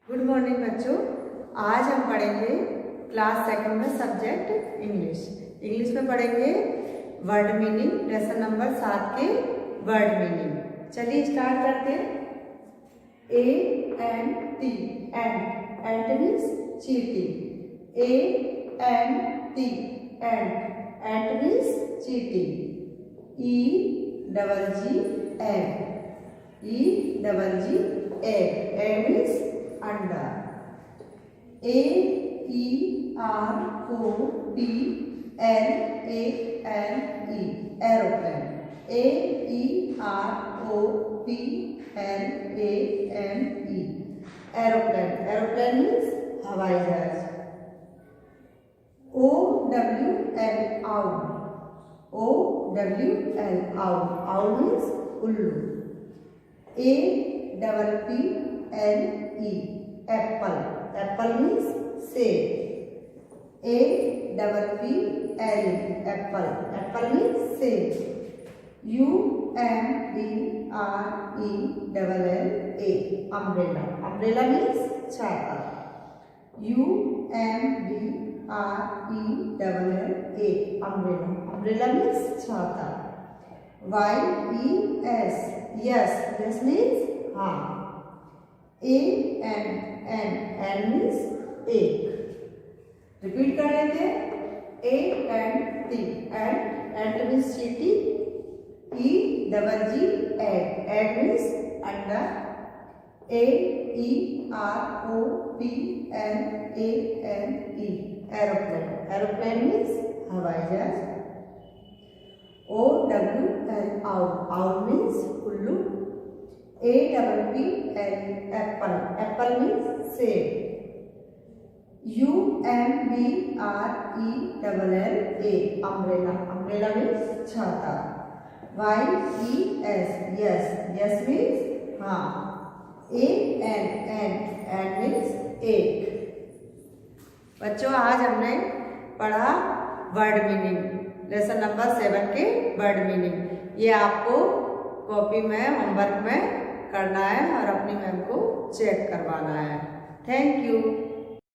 Good morning बच्चों। आज हम पढ़ेंगे क्लास सेकंड में सब्जेक्ट इंग्लिश में पढ़ेंगे वर्ड मीनिंग, लेसन नंबर 7 के वर्ड मीनिंग। चलिए स्टार्ट करते हैं। ANT ant means cheating. ANT ant means cheating. EGG egg means under. AEROPLANE aeroplane. AEROPLANE aeroplane means हवाई जहाज। OWL means उल्लू। APPLE apple means सेब। apple means सेब। UMBRELLA umbrella means छाता। umbrella means छाता। yes means हाँ। and means एक। Repeat कर लेते हैं। ANT means cheating। EGG egg means under। AEROPLANE aeroplane means हवाई जहाज। OWL means उल्लू। APPLE apple means सेब। umbrella means छाता। yes means हाँ। and means एक। बच्चों आज हमने पढ़ा वर्ड मीनिंग, लेसन नंबर 7 के वर्ड मीनिंग। ये आपको कॉपी में होमवर्क में करना है और अपनी मैम को चेक करवाना है। Thank you.